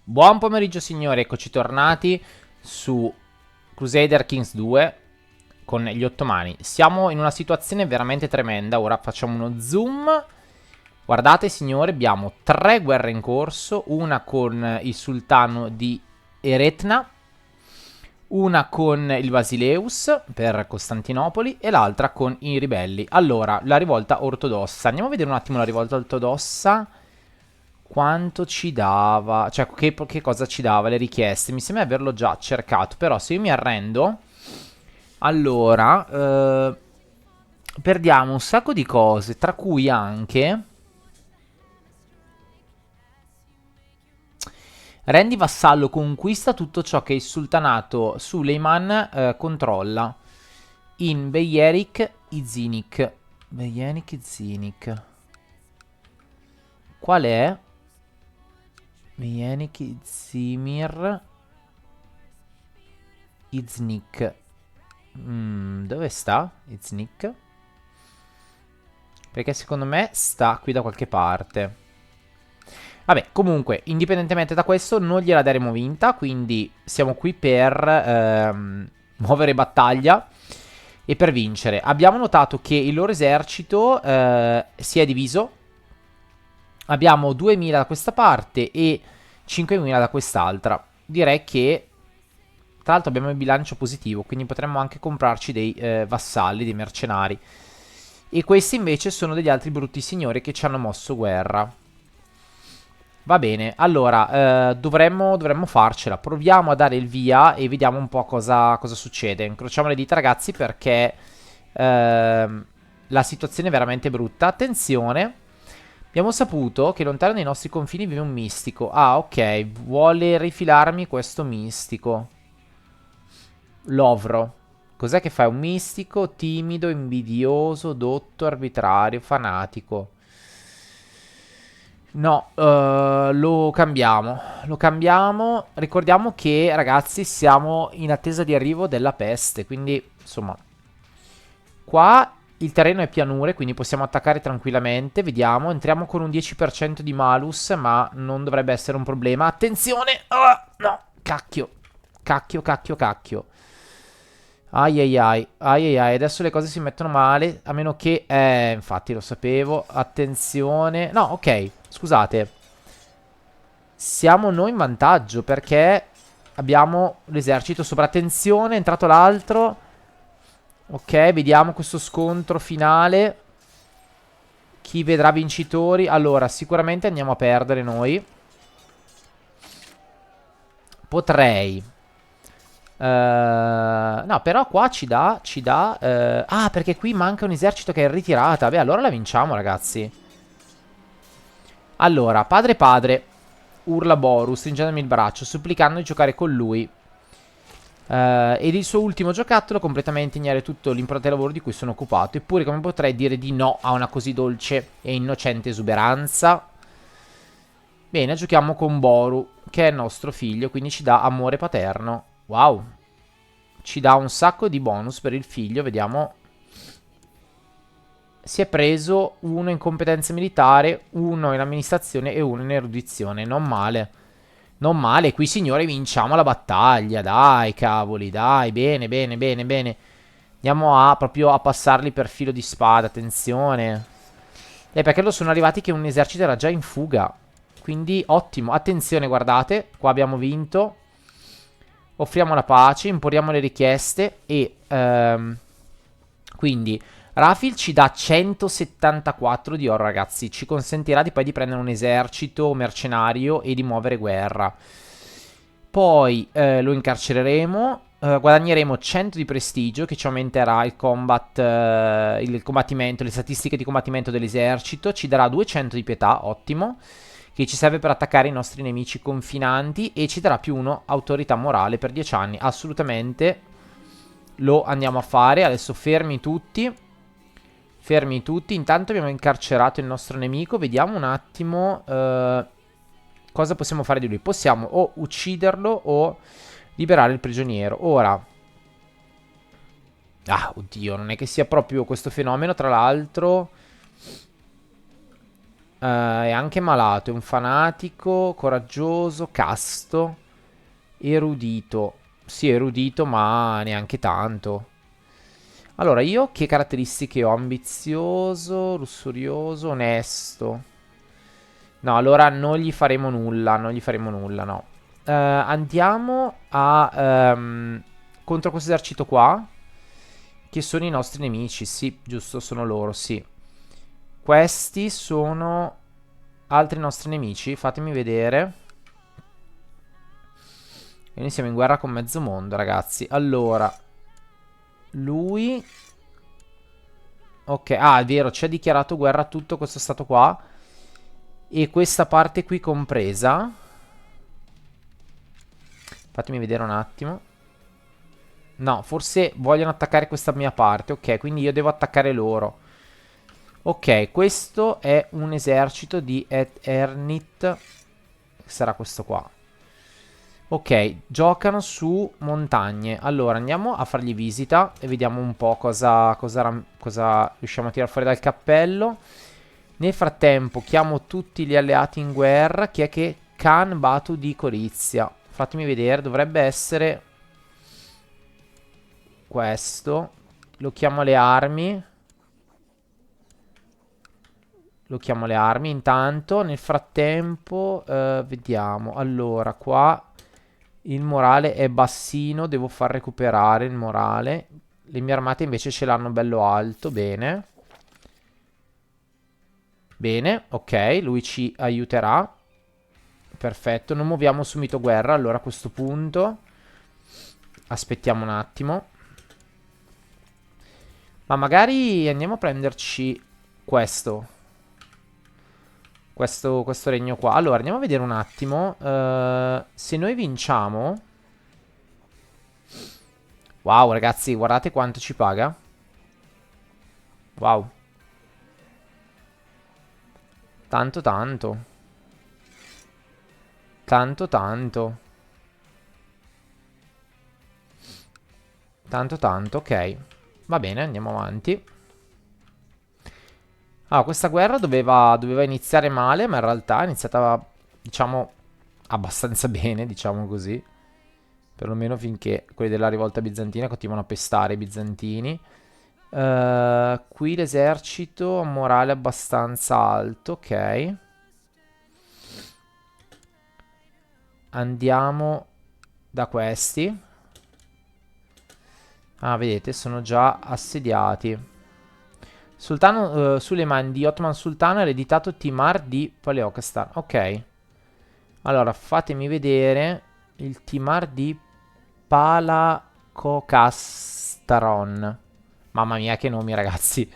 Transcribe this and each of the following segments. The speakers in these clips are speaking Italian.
Buon pomeriggio signori, eccoci tornati su Crusader Kings 2 con gli ottomani. Siamo in una situazione veramente tremenda, ora facciamo uno zoom. Guardate signori, abbiamo tre guerre in corso, una con il sultano di Eretna, una con il Basileus per Costantinopoli e l'altra con i ribelli. Allora, la rivolta ortodossa. Andiamo a vedere un attimo la rivolta ortodossa. Quanto ci dava, cioè che cosa ci dava, le richieste. Mi sembra di averlo già cercato, però se io mi arrendo, allora perdiamo un sacco di cose, tra cui anche rendi vassallo conquista tutto ciò che il sultanato Suleiman controlla in Beyerik Izinik. Beyerik Izinik. Qual è? Beyerik Izimir Iznik. Dove sta Iznik? Perché secondo me sta qui da qualche parte. Vabbè, comunque, indipendentemente da questo, non gliela daremo vinta. Quindi siamo qui per muovere battaglia e per vincere. Abbiamo notato che il loro esercito si è diviso. Abbiamo 2000 da questa parte e 5000 da quest'altra. Direi che tra l'altro abbiamo il bilancio positivo, quindi potremmo anche comprarci dei vassalli, dei mercenari. E questi invece sono degli altri brutti signori che ci hanno mosso guerra. Va bene, allora dovremmo farcela. Proviamo a dare il via e vediamo un po' cosa succede. Incrociamo le dita ragazzi perché la situazione è veramente brutta. Attenzione, abbiamo saputo che lontano dai nostri confini vive un mistico. Ah, ok, vuole rifilarmi questo mistico. Lovro. Cos'è che fa? È un mistico, timido, invidioso, dotto, arbitrario, fanatico. No, lo cambiamo. Lo cambiamo. Ricordiamo che, ragazzi, siamo in attesa di arrivo della peste. Quindi, insomma, qua il terreno è pianure, quindi possiamo attaccare tranquillamente. Vediamo, entriamo con un 10% di malus, ma non dovrebbe essere un problema. Attenzione! Ah, no, cacchio. Cacchio, cacchio, cacchio. Ai ai ai, ai ai ai, adesso le cose si mettono male, a meno che... infatti lo sapevo, attenzione... No, ok, scusate. Siamo noi in vantaggio perché abbiamo l'esercito sopra. Attenzione, è entrato l'altro. Ok, vediamo questo scontro finale. Chi vedrà vincitori? Allora, sicuramente andiamo a perdere noi. Potrei... no, però qua ah, perché qui manca un esercito che è in ritirata. Beh, allora la vinciamo, ragazzi. Allora, padre, urla Boru, stringendomi il braccio, supplicando di giocare con lui. Ed il suo ultimo giocattolo, completamente ignare tutto l'impronta di lavoro di cui sono occupato. Eppure, come potrei dire di no a una così dolce e innocente esuberanza? Bene, giochiamo con Boru, che è il nostro figlio, quindi ci dà amore paterno. Wow. Ci dà un sacco di bonus per il figlio, vediamo. Si è preso uno in competenza militare, uno in amministrazione e uno in erudizione. Non male. Non male, qui signore vinciamo la battaglia. Dai, cavoli, dai, bene, bene, bene, bene. Andiamo a proprio a passarli per filo di spada, attenzione. Perché lo sono arrivati che un esercito era già in fuga. Quindi ottimo, attenzione, guardate, qua abbiamo vinto. Offriamo la pace, imponiamo le richieste e quindi Rafil ci dà 174 di oro, ragazzi. Ci consentirà di poi di prendere un esercito mercenario e di muovere guerra. Poi lo incarcereremo. Guadagneremo 100 di prestigio che ci aumenterà il combattimento, le statistiche di combattimento dell'esercito. Ci darà 200 di pietà, ottimo, che ci serve per attaccare i nostri nemici confinanti. E ci darà più 1 autorità morale per 10 anni. Assolutamente lo andiamo a fare. Adesso fermi tutti. Fermi tutti. Intanto abbiamo incarcerato il nostro nemico. Vediamo un attimo cosa possiamo fare di lui. Possiamo o ucciderlo o liberare il prigioniero. Ora, ah, oddio, non è che sia proprio questo fenomeno. Tra l'altro, È anche malato, è un fanatico, coraggioso, casto, erudito. Sì, erudito, ma neanche tanto. Allora, io che caratteristiche ho? Ambizioso, lussurioso, onesto. No, allora non gli faremo nulla, non gli faremo nulla, no. Andiamo a... contro questo esercito qua, che sono i nostri nemici, sì, giusto, sono loro, sì. Questi sono altri nostri nemici, fatemi vedere. E noi siamo in guerra con mezzo mondo, ragazzi. Allora, lui... Ok, ah, è vero, ci ha dichiarato guerra a tutto questo stato qua. E questa parte qui compresa. Fatemi vedere un attimo. No, forse vogliono attaccare questa mia parte. Ok, quindi io devo attaccare loro. Ok, questo è un esercito di Ernit. Sarà questo qua. Ok, giocano su montagne. Allora, andiamo a fargli visita e vediamo un po' cosa riusciamo a tirare fuori dal cappello. Nel frattempo, chiamo tutti gli alleati in guerra. Chi è che? Khan Batu di Corizia. Fatemi vedere, dovrebbe essere questo. Lo chiamo alle armi. Lo chiamo alle armi. Intanto, nel frattempo, vediamo. Allora, qua il morale è bassino. Devo far recuperare il morale. Le mie armate invece ce l'hanno bello alto. Bene. Bene, ok. Lui ci aiuterà. Perfetto. Non muoviamo subito guerra. Allora, a questo punto aspettiamo un attimo. Ma magari andiamo a prenderci questo. Questo regno qua. Allora, andiamo a vedere un attimo. Se noi vinciamo... Wow, ragazzi, guardate quanto ci paga. Wow. Tanto, tanto. Tanto, tanto. Tanto, tanto, ok. Va bene, andiamo avanti. Ah, questa guerra doveva iniziare male, ma in realtà è iniziata, diciamo, abbastanza bene, diciamo così. Perlomeno finché quelli della rivolta bizantina continuano a pestare i bizantini. Qui l'esercito ha un morale abbastanza alto, ok. Andiamo da questi. Ah, vedete, sono già assediati. Sultano Suleiman di Ottoman Sultano ha ereditato Timar di Paleokastan. Ok. Allora, fatemi vedere il Timar di Palakokastaron. Mamma mia, che nomi, ragazzi.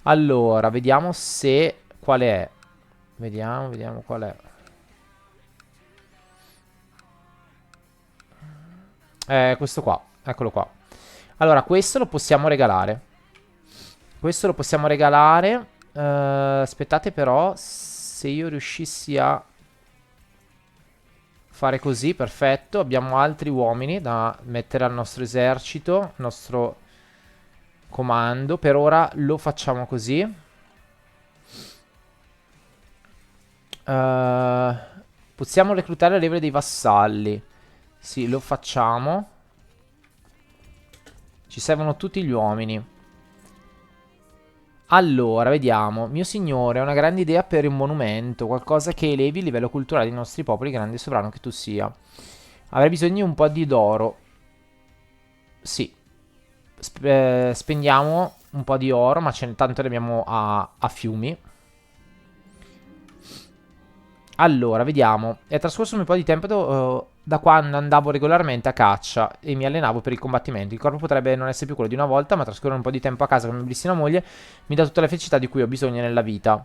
Allora, vediamo se... Qual è? Vediamo qual è. Questo qua. Eccolo qua. Allora, questo lo possiamo regalare. Questo lo possiamo regalare. Aspettate però, se io riuscissi a fare così, perfetto. Abbiamo altri uomini da mettere al nostro esercito, al nostro comando. Per ora lo facciamo così. Possiamo reclutare le leve dei vassalli. Sì, lo facciamo. Ci servono tutti gli uomini. Allora, vediamo. Mio signore, ho una grande idea per un monumento, qualcosa che elevi il livello culturale dei nostri popoli, grande sovrano che tu sia. Avrei bisogno di un po' di d'oro. Sì. Spendiamo un po' di oro, ma tanto ne abbiamo a fiumi. Allora, vediamo. È trascorso un po' di tempo da quando andavo regolarmente a caccia e mi allenavo per il combattimento. Il corpo potrebbe non essere più quello di una volta, ma trascorrere un po' di tempo a casa con mia bellissima moglie mi dà tutta la felicità di cui ho bisogno nella vita.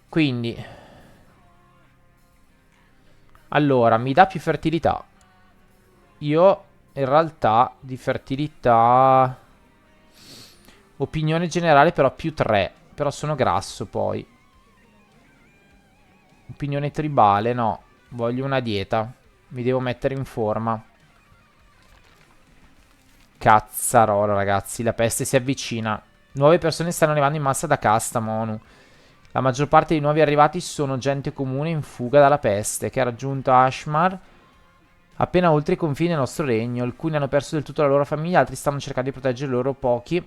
Quindi, allora, mi dà più fertilità. Io, in realtà, di fertilità... Opinione generale, però più 3. Però sono grasso, poi. Opinione tribale, no. Voglio una dieta. Mi devo mettere in forma. Cazzarola, ragazzi. La peste si avvicina. Nuove persone stanno arrivando in massa da Kastamonu. La maggior parte dei nuovi arrivati sono gente comune in fuga dalla peste, che ha raggiunto Ashmar appena oltre i confini del nostro regno. Alcuni hanno perso del tutto la loro famiglia, altri stanno cercando di proteggere i loro pochi.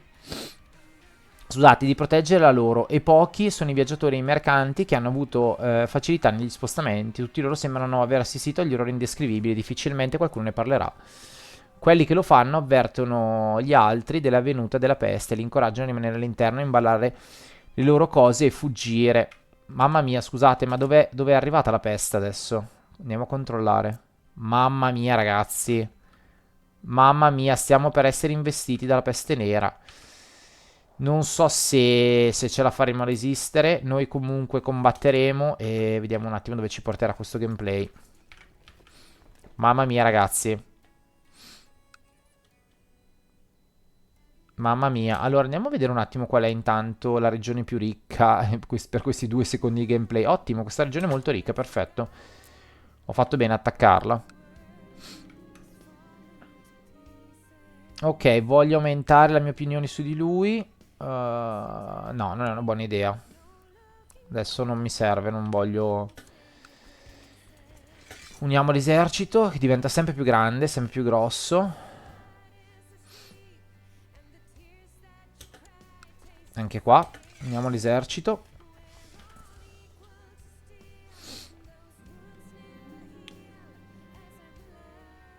Scusate, di proteggere la loro. E pochi sono i viaggiatori e i mercanti che hanno avuto facilità negli spostamenti. Tutti loro sembrano aver assistito agli orrori indescrivibili. Difficilmente qualcuno ne parlerà. Quelli che lo fanno avvertono gli altri della venuta della peste, li incoraggiano a rimanere all'interno, imballare le loro cose e fuggire. Mamma mia, scusate, ma dov'è arrivata la peste adesso? Andiamo a controllare. Mamma mia, ragazzi. Mamma mia, stiamo per essere investiti dalla peste nera. Non so se ce la faremo a resistere. Noi comunque combatteremo e vediamo un attimo dove ci porterà questo gameplay. Mamma mia, ragazzi. Mamma mia. Allora andiamo a vedere un attimo qual è intanto la regione più ricca per questi 2 secondi di gameplay. Ottimo, questa regione è molto ricca, perfetto. Ho fatto bene a attaccarla. Ok, voglio aumentare la mia opinione su di lui. No, non è una buona idea. Adesso non mi serve, non voglio... Uniamo l'esercito, che diventa sempre più grande, sempre più grosso. Anche qua, uniamo l'esercito.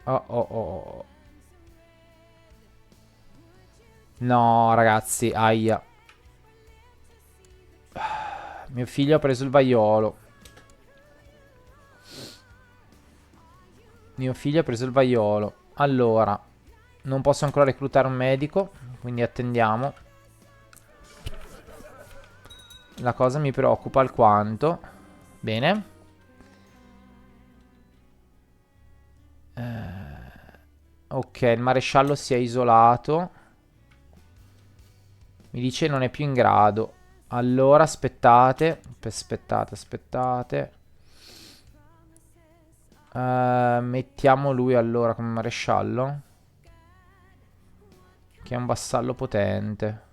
Oh, oh, oh, oh. No, ragazzi, aia. Mio figlio ha preso il vaiolo. Mio figlio ha preso il vaiolo. Allora, non posso ancora reclutare un medico, quindi attendiamo. La cosa mi preoccupa alquanto. Bene. Ok, il maresciallo si è isolato. Mi dice non è più in grado. Allora, aspettate. Aspettate. Mettiamo lui allora come maresciallo. Che è un vassallo potente.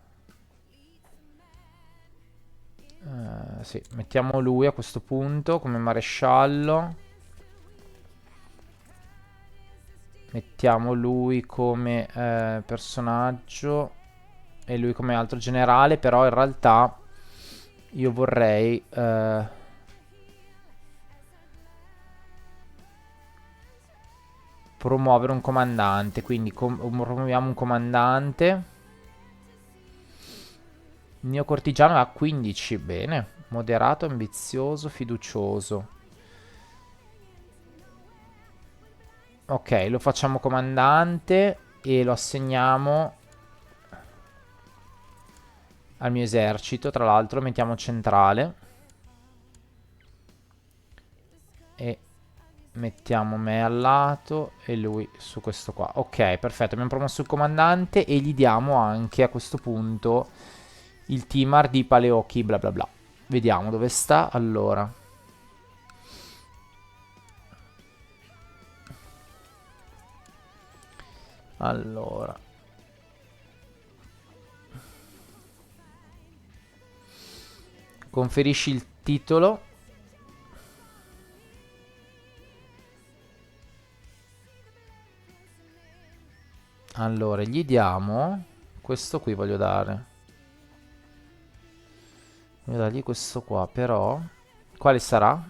Sì, mettiamo lui a questo punto come maresciallo. Mettiamo lui come personaggio e lui come altro generale, però in realtà io vorrei promuovere un comandante, quindi promuoviamo un comandante. Il mio cortigiano ha 15, bene. Moderato, ambizioso, fiducioso. Ok, lo facciamo comandante e lo assegniamo al mio esercito. Tra l'altro mettiamo centrale. E mettiamo me al lato e lui su questo qua. Ok, perfetto, abbiamo promosso il comandante e gli diamo anche a questo punto il Timar di Paleocchi bla bla bla. Vediamo dove sta. Allora, allora, conferisci il titolo. Allora, gli diamo questo qui, voglio dare. Voglio dargli questo qua, però quale sarà?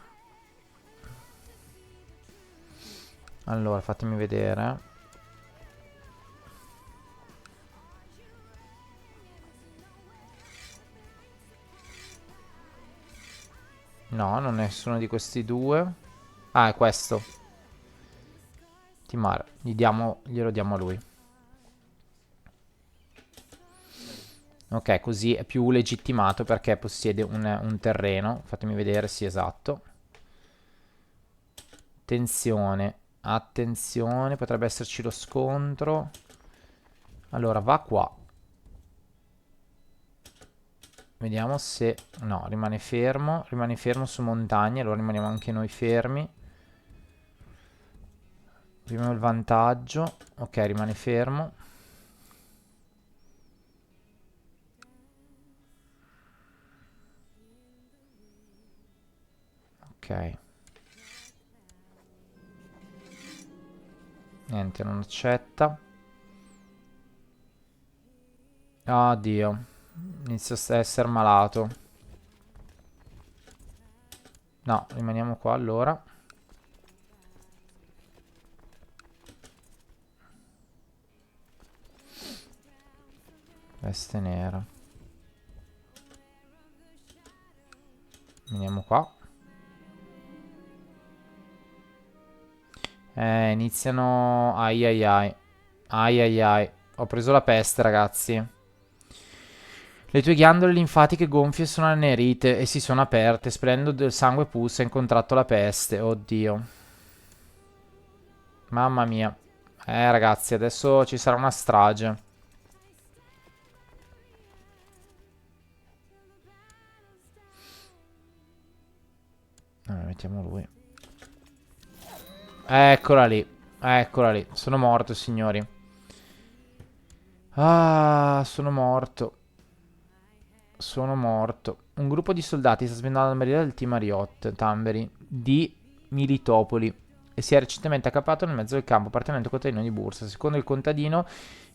Allora, fatemi vedere. No, non è nessuno di questi due. Ah, è questo. Timar. Glielo diamo a lui. Ok, così è più legittimato perché possiede un terreno. Fatemi vedere, sì, esatto. Attenzione. Attenzione, potrebbe esserci lo scontro. Allora, va qua. Vediamo se... No, rimane fermo. Rimane fermo su montagne. Allora rimaniamo anche noi fermi. Abbiamo il vantaggio. Ok, rimane fermo. Ok. Niente, non accetta. Oddio. Inizio a essere malato. No, rimaniamo qua allora. Veste nera. Veniamo qua. Iniziano. Ai ai ai. Ai ai ai. Ho preso la peste, ragazzi. Le tue ghiandole linfatiche gonfie sono annerite e si sono aperte. Sprendo del sangue pulsa. Hai incontrato la peste. Oddio. Mamma mia. Ragazzi, adesso ci sarà una strage. Mettiamo lui. Eccola lì. Eccola lì. Sono morto, signori. Ah, sono morto. Sono morto. Un gruppo di soldati sta sventando la marina del team Ariot Tamberi di Militopoli e si è recentemente accappato nel mezzo del campo appartenente al contadino di Bursa. Secondo il contadino,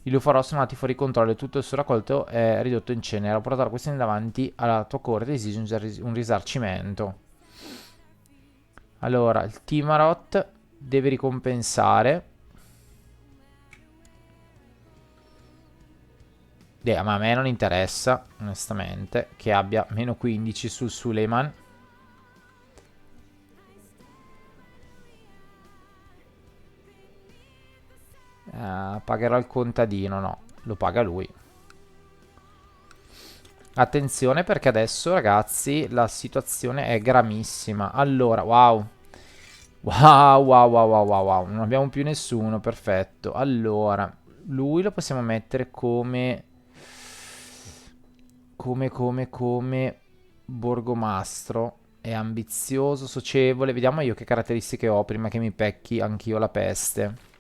i Lufarò sono andati fuori controllo e tutto il suo raccolto è ridotto in cenere. Ho portato la questione davanti alla tua corte e esige un risarcimento. Allora, il team Arot deve ricompensare. Ma a me non interessa, onestamente, che abbia meno 15 sul Suleiman. Pagherò il contadino, no, lo paga lui. Attenzione perché adesso, ragazzi, la situazione è gravissima. Allora, wow. Wow, wow, wow, wow, wow, wow. Non abbiamo più nessuno, perfetto. Allora, lui lo possiamo mettere come borgomastro. È ambizioso, socievole. Vediamo io che caratteristiche ho prima che mi pecchi anch'io la peste.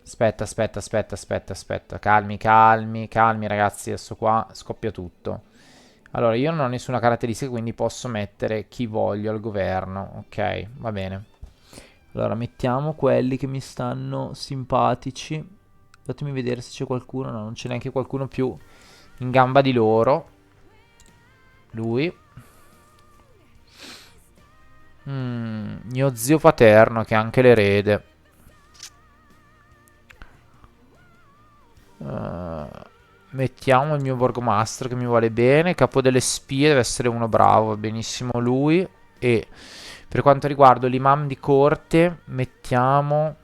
Aspetta, aspetta, aspetta, aspetta, aspetta. Calmi, calmi, calmi, ragazzi. Adesso qua scoppia tutto. Allora, io non ho nessuna caratteristica, quindi posso mettere chi voglio al governo. Ok, va bene. Allora, mettiamo quelli che mi stanno simpatici. Fatemi vedere se c'è qualcuno. No, non c'è neanche qualcuno più in gamba di loro. Lui. Mio zio paterno, che è anche l'erede. Mettiamo il mio borgomastro che mi vuole bene. Capo delle spie deve essere uno bravo. Va benissimo lui. E per quanto riguarda l'imam di corte, mettiamo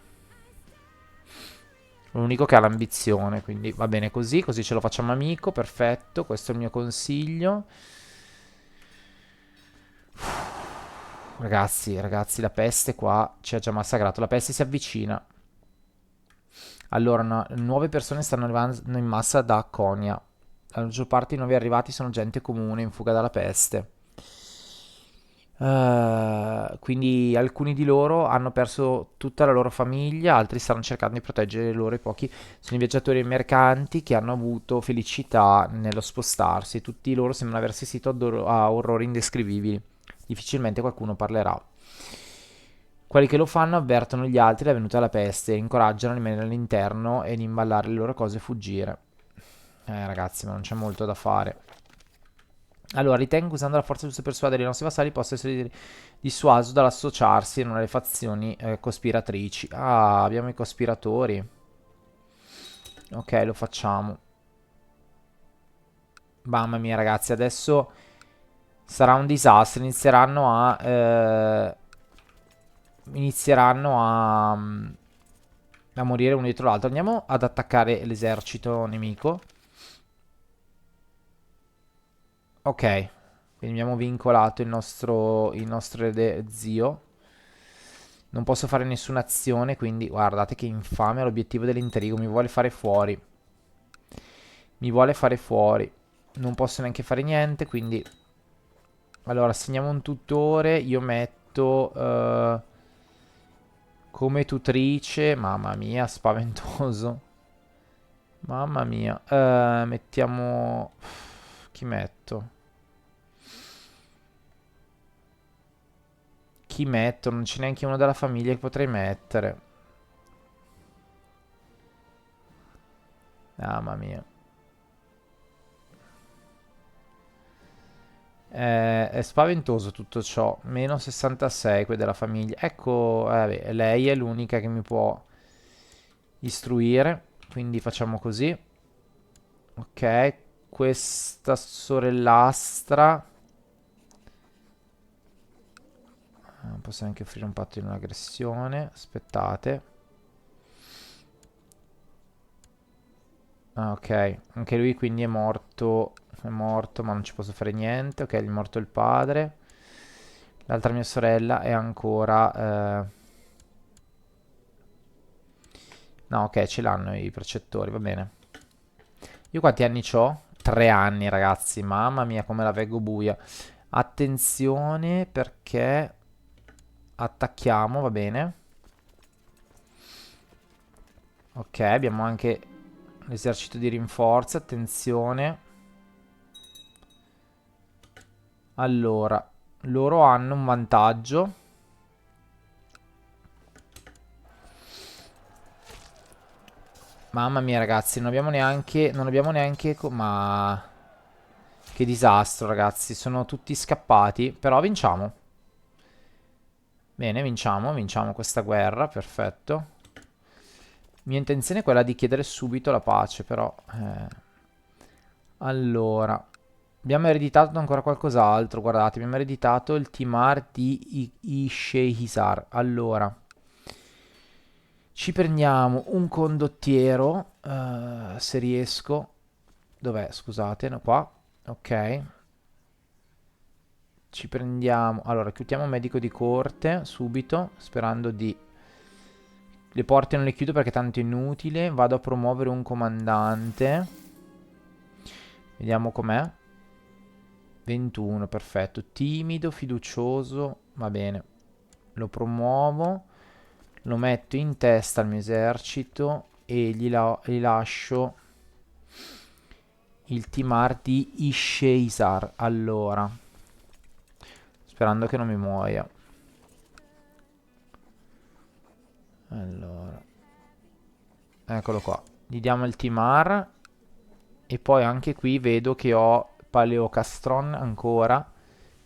l'unico che ha l'ambizione. Quindi va bene così. Così ce lo facciamo amico. Perfetto. Questo è il mio consiglio. Ragazzi, ragazzi, la peste qua ci ha già massacrato. La peste si avvicina. Allora, nuove persone stanno arrivando in massa da Konya. La maggior parte dei nuovi arrivati sono gente comune in fuga dalla peste. Quindi alcuni di loro hanno perso tutta la loro famiglia, altri stanno cercando di proteggere i loro i pochi. Sono i viaggiatori e i mercanti che hanno avuto felicità nello spostarsi. Tutti loro sembrano aver assistito a orrori indescrivibili. Difficilmente qualcuno parlerà. Quelli che lo fanno avvertono gli altri della venuta della peste e incoraggiano a rimanere all'interno e ad imballare le loro cose e fuggire. Ragazzi, ma non c'è molto da fare. Allora, ritengo che usando la forza giusta per persuadere i nostri vassalli possa essere dissuaso dall'associarsi in una delle fazioni cospiratrici. Ah, abbiamo i cospiratori. Ok, lo facciamo. Mamma mia, ragazzi, adesso sarà un disastro. Inizieranno a morire uno dietro l'altro. Andiamo ad attaccare l'esercito nemico. Ok, quindi abbiamo vincolato il nostro zio. Non posso fare nessuna azione, quindi guardate che infame l'obiettivo dell'intrigo. Mi vuole fare fuori. Mi vuole fare fuori. Non posso neanche fare niente, quindi... Allora, assegniamo un tutore. Io metto... come tutrice. Mamma mia, spaventoso. Mamma mia. Mettiamo... Chi metto? Chi metto? Non c'è neanche uno della famiglia che potrei mettere. Mamma mia. È spaventoso tutto ciò. Meno 66 quelli della famiglia. Ecco, vabbè, lei è l'unica che mi può istruire. Quindi facciamo così. Ok, questa sorellastra. Posso anche offrire un patto di non aggressione. Aspettate. Ah, ok. Anche lui quindi è morto. È morto, ma non ci posso fare niente. Ok, gli è morto il padre. L'altra mia sorella è ancora... No, ok, ce l'hanno i precettori, va bene. Io quanti anni ho? 3 anni, ragazzi. Mamma mia, come la veggo buia. Attenzione, perché attacchiamo, va bene. Ok, abbiamo anche l'esercito di rinforzi, attenzione. Allora, loro hanno un vantaggio. Mamma mia, ragazzi, non abbiamo neanche, ma che disastro, ragazzi. Sono tutti scappati, però vinciamo. Bene, vinciamo questa guerra, perfetto. Mia intenzione è quella di chiedere subito la pace, però... Allora, abbiamo ereditato ancora qualcos'altro, guardate, abbiamo ereditato il Timar di Ishehisar. Allora, ci prendiamo un condottiero, se riesco. Dov'è? Scusate, no, qua. Ok. Ci prendiamo... Allora, chiudiamo medico di corte subito, sperando di... Le porte non le chiudo perché tanto è inutile. Vado a promuovere un comandante. Vediamo com'è. 21, perfetto. Timido, fiducioso, va bene. Lo promuovo. Lo metto in testa al mio esercito e gli lascio il timar di Isheisar. Allora, sperando che non mi muoia. Allora, eccolo qua. Gli diamo il timar. E poi anche qui vedo che ho Paleocastron ancora.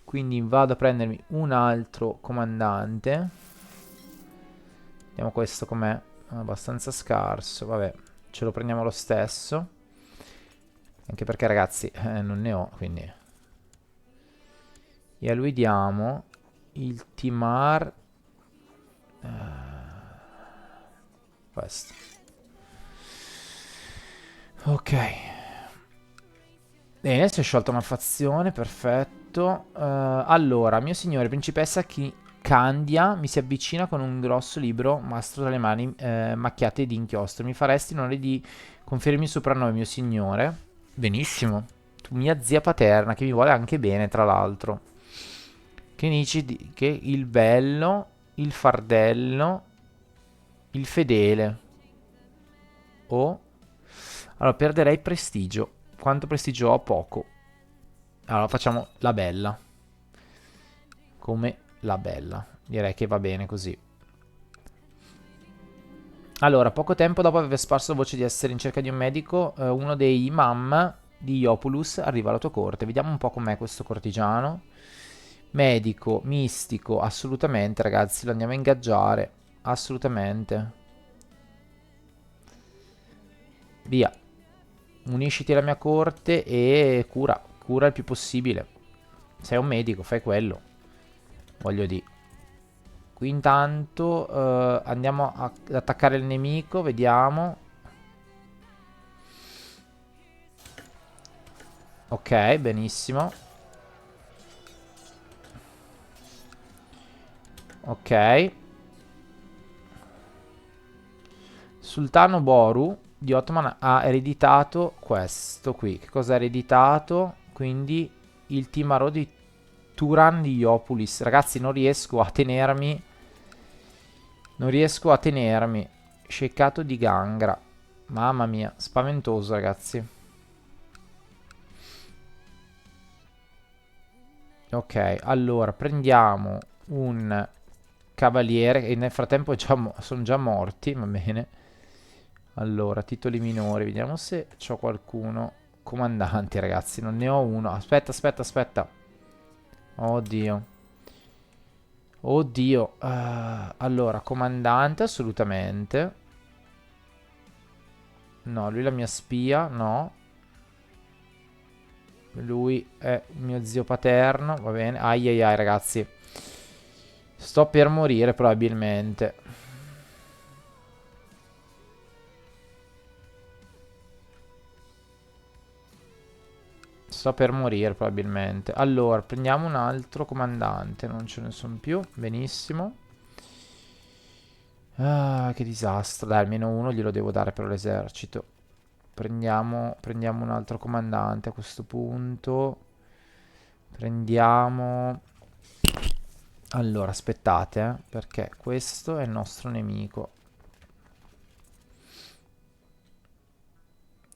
Quindi vado a prendermi un altro comandante. Vediamo questo com'è. Abbastanza scarso. Vabbè, ce lo prendiamo lo stesso. Anche perché ragazzi non ne ho, quindi. E a lui diamo il Timar. Questo. Ok. Bene, si è sciolta una fazione, perfetto. Allora, mio signore, principessa Candia mi si avvicina con un grosso libro, mastro dalle mani macchiate di inchiostro. Mi faresti l'onore di conferirmi il soprannome, mio signore? Benissimo. Tu, mia zia paterna, che mi vuole anche bene, tra l'altro. Che dici che il bello, il fardello, il fedele. O... Allora, perderei prestigio. Quanto prestigio ho? Poco. Allora facciamo la bella. Come la bella. Direi che va bene così. Allora, poco tempo dopo aver sparso la voce di essere in cerca di un medico, uno dei imam di Iopulus arriva alla tua corte. Vediamo un po' com'è questo cortigiano. Medico, mistico, assolutamente ragazzi, lo andiamo a ingaggiare. Assolutamente. Via. Unisciti alla mia corte e cura il più possibile. Sei un medico, fai quello. Voglio dire. Qui intanto andiamo ad attaccare il nemico, vediamo. Ok, benissimo. Ok. Sultano Boru di Ottoman ha ereditato questo qui. Che cosa ha ereditato? Quindi il Timaro di Turan di Iopulis. Ragazzi, non riesco a tenermi. Non riesco a tenermi. Sceiccato di Gangra. Mamma mia, spaventoso, ragazzi. Ok, allora prendiamo un cavaliere, e nel frattempo sono già morti, va bene. Allora, titoli minori, vediamo se c'ho qualcuno. Comandanti, ragazzi, non ne ho uno. Aspetta, aspetta, aspetta. Oddio. Oddio. Allora, comandante, assolutamente. No, lui è la mia spia, no. Lui è mio zio paterno, va bene. Ai ai ai, ragazzi. Sto per morire, probabilmente. Sto per morire, probabilmente. Allora, prendiamo un altro comandante. Non ce ne sono più. Benissimo. Ah, che disastro. Dai, almeno uno glielo devo dare per l'esercito. Prendiamo un altro comandante a questo punto. Prendiamo... Allora, aspettate, perché questo è il nostro nemico.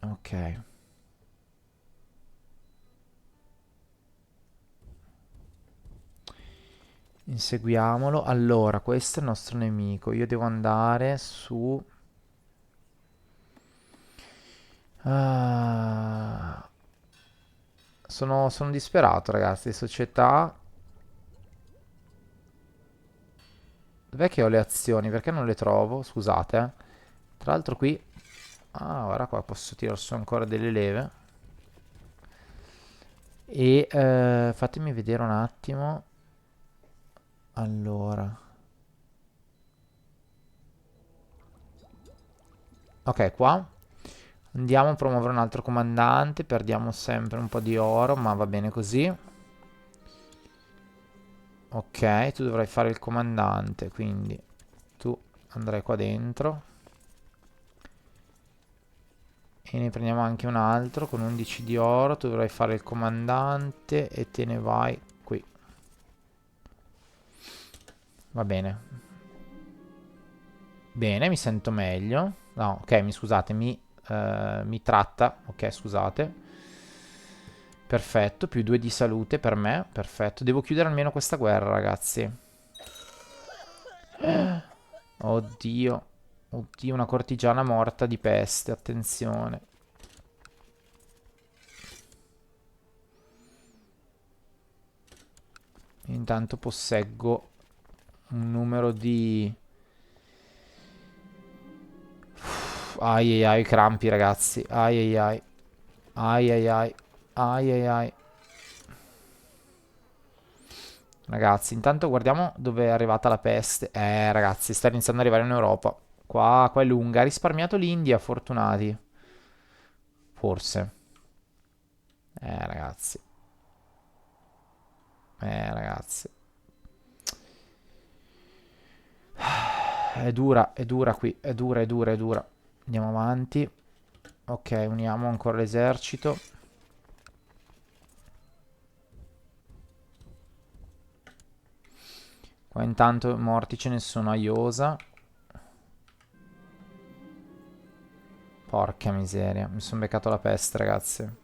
Ok. Inseguiamolo. Allora, questo è il nostro nemico. Io devo andare su... Ah, sono disperato, ragazzi. Società. Dov'è che ho le azioni? Perché non le trovo? Scusate. Tra l'altro qui... Ah, ora qua posso tirare su ancora delle leve. E fatemi vedere un attimo. Allora. Ok, qua. Andiamo a promuovere un altro comandante. Perdiamo sempre un po' di oro, ma va bene così. Ok, tu dovrai fare il comandante, quindi tu andrai qua dentro. E ne prendiamo anche un altro con 11 di oro. Tu dovrai fare il comandante e te ne vai qui. Va bene. Bene, mi sento meglio. No, ok, scusate, mi tratta. Ok, scusate. Perfetto, più 2 di salute per me. Perfetto. Devo chiudere almeno questa guerra, ragazzi. Oddio. Oddio, una cortigiana morta di peste. Attenzione. Intanto posseggo un numero di... Ai ai ai, crampi, ragazzi. Ai ai ai. Ai ai ai. Ai ai ai. Ragazzi, intanto guardiamo dove è arrivata la peste. Ragazzi, sta iniziando ad arrivare in Europa. Qua è lunga. Ha risparmiato l'India, fortunati. Forse. Ragazzi. Ragazzi. È dura qui. È dura, è dura, è dura. Andiamo avanti. Ok, uniamo ancora l'esercito. Qua intanto morti ce ne sono a Iosa. Porca miseria, mi sono beccato la peste, ragazzi.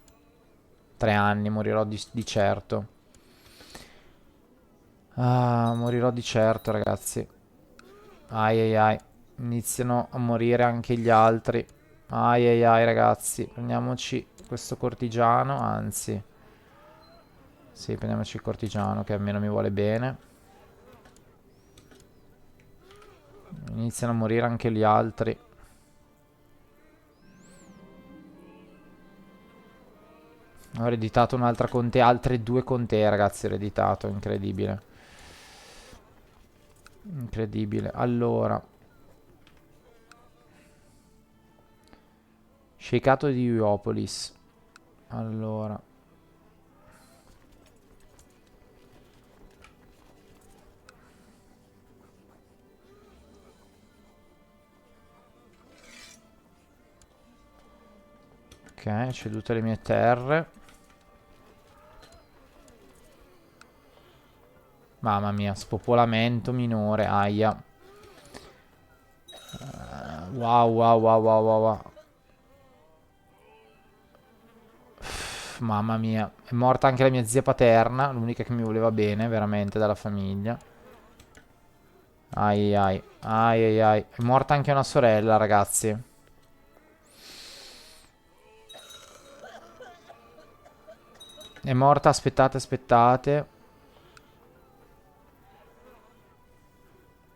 3 anni, morirò di certo. Ah, morirò di certo, ragazzi. Ai ai ai. Iniziano a morire anche gli altri. Ai ai ai, ragazzi. Prendiamoci questo cortigiano, anzi. Sì, prendiamoci il cortigiano che almeno mi vuole bene. Iniziano a morire anche gli altri. Ho ereditato un'altra contea, altre 2 contee, ragazzi, ho ereditato, incredibile. Incredibile. Allora, Sceiccato di Iopolis. Allora, ok, ho ceduto le mie terre. Mamma mia, spopolamento minore, aia. Wow, wow, wow, wow, wow, wow. Mamma mia, è morta anche la mia zia paterna, l'unica che mi voleva bene, veramente, dalla famiglia. Ai ai, ai ai ai. È morta anche una sorella, ragazzi. È morta, aspettate, aspettate.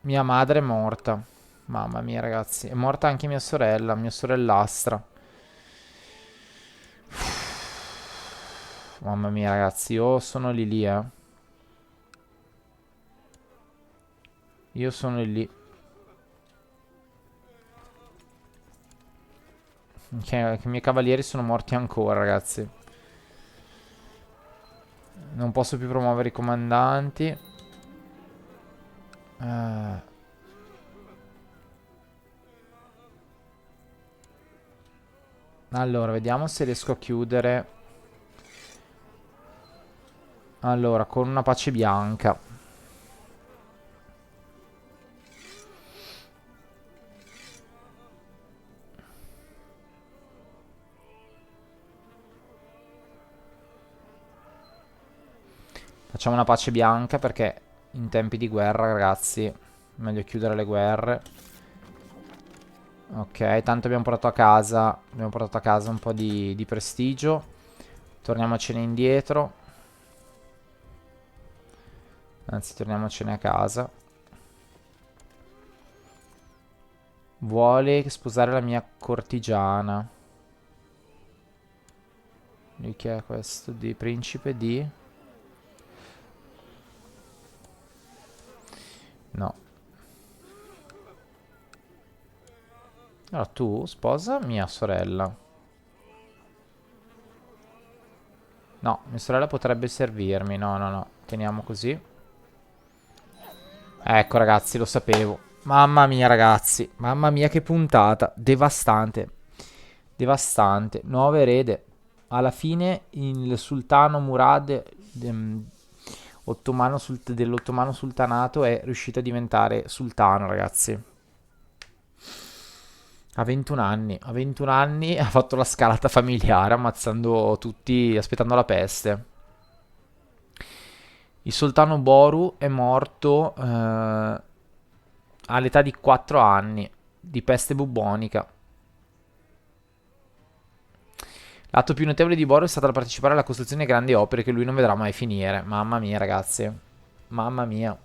Mia madre è morta. Mamma mia, ragazzi. È morta anche mia sorellastra. Mamma mia, ragazzi, io sono lì lì, eh. Io sono lì. Che i miei cavalieri sono morti ancora, ragazzi. Non posso più promuovere i comandanti. Eh, allora, vediamo se riesco a chiudere. Allora, con una pace bianca. Facciamo una pace bianca perché in tempi di guerra, ragazzi, è meglio chiudere le guerre. Ok, tanto abbiamo portato a casa un po' di prestigio. Torniamocene indietro. Anzi, torniamocene a casa. Vuole sposare la mia cortigiana. Lui che è questo? Di principe di... No. Allora tu sposa mia sorella. No, mia sorella potrebbe servirmi. No, no, no. Teniamo così. Ecco ragazzi, lo sapevo. Mamma mia ragazzi. Mamma mia che puntata. Devastante. Devastante. Nuovo erede. Alla fine il sultano Murad dell'ottomano sultanato è riuscito a diventare sultano, ragazzi. A 21 anni. A 21 anni ha fatto la scalata familiare ammazzando tutti, aspettando la peste. Il sultano Boru è morto all'età di 4 anni di peste bubbonica. L'atto più notevole di Boru è stato il partecipare alla costruzione di grandi opere che lui non vedrà mai finire. Mamma mia, ragazzi. Mamma mia.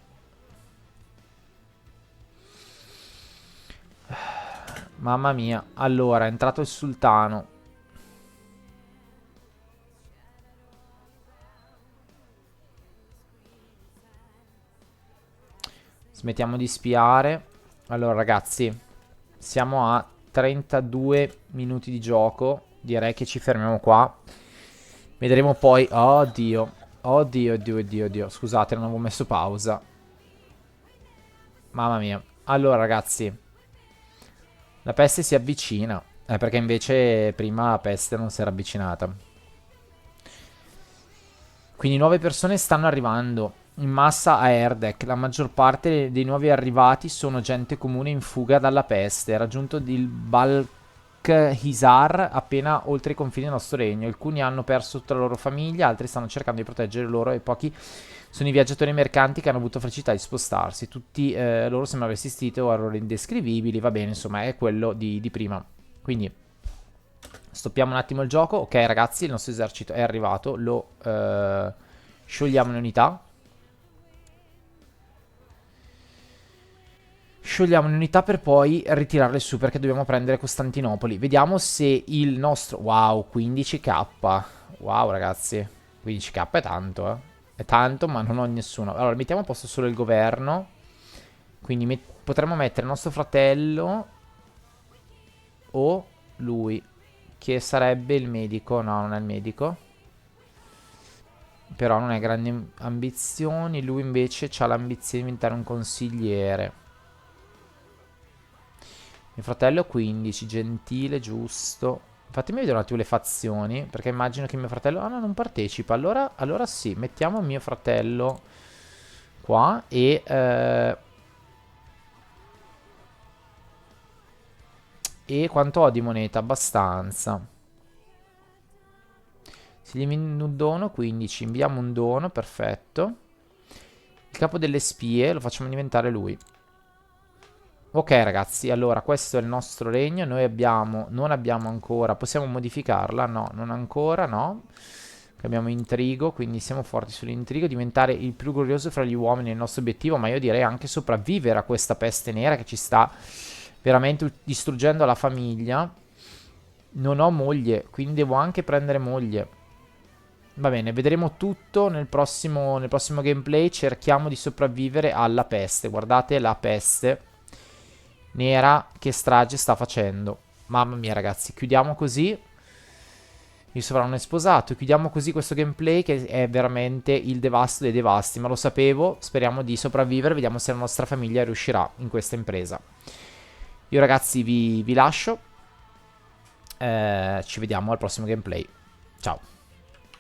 Mamma mia. Allora, è entrato il sultano. Smettiamo di spiare. Allora, ragazzi, siamo a 32 minuti di gioco. Direi che ci fermiamo qua. Vedremo poi. Oddio. Oddio, oddio, oddio, oddio. Scusate, non avevo messo pausa. Mamma mia. Allora, ragazzi, la peste si avvicina. Perché invece prima la peste non si era avvicinata. Quindi nuove persone stanno arrivando in massa a Erdek. La maggior parte dei nuovi arrivati sono gente comune in fuga dalla peste. Raggiunto il Balkhisar appena oltre i confini del nostro regno. Alcuni hanno perso tutta la loro famiglia, altri stanno cercando di proteggere loro e pochi sono i viaggiatori mercanti che hanno avuto felicità di spostarsi. Tutti loro sembrano aver assistito a errori indescrivibili. Va bene, insomma, è quello di prima. Quindi stoppiamo un attimo il gioco. Ok, ragazzi, il nostro esercito è arrivato. Lo sciogliamo in unità. Sciogliamo in unità per poi ritirarle su perché dobbiamo prendere Costantinopoli. Vediamo se il nostro... Wow, 15k. Wow, ragazzi. 15k è tanto, eh. È tanto, ma non ho nessuno. Allora, mettiamo a posto solo il governo. Quindi potremmo mettere il nostro fratello o lui, che sarebbe il medico. No, non è il medico. Però non ha grandi ambizioni. Lui invece ha l'ambizione di diventare un consigliere. Mio fratello 15, gentile, giusto. Fatemi vedere un attimo le fazioni, perché immagino che mio fratello... Ah no, non partecipa. Allora sì, mettiamo mio fratello qua e... e quanto ho di moneta? Abbastanza. Se gli invia un dono, 15. Inviamo un dono, perfetto. Il capo delle spie lo facciamo diventare lui. Ok ragazzi, allora questo è il nostro regno, noi abbiamo, non abbiamo ancora, possiamo modificarla? No, non ancora, no. Abbiamo intrigo, quindi siamo forti sull'intrigo, diventare il più glorioso fra gli uomini è il nostro obiettivo, ma io direi anche sopravvivere a questa peste nera che ci sta veramente distruggendo la famiglia. Non ho moglie, quindi devo anche prendere moglie. Va bene, vedremo tutto nel prossimo gameplay. Cerchiamo di sopravvivere alla peste. Guardate la peste nera che strage sta facendo. Mamma mia, ragazzi, chiudiamo così. Il sovrano è sposato. Chiudiamo così questo gameplay che è veramente il devasto dei devasti. Ma lo sapevo, speriamo di sopravvivere. Vediamo se la nostra famiglia riuscirà in questa impresa. Io, ragazzi, vi lascio. Ci vediamo al prossimo gameplay. Ciao.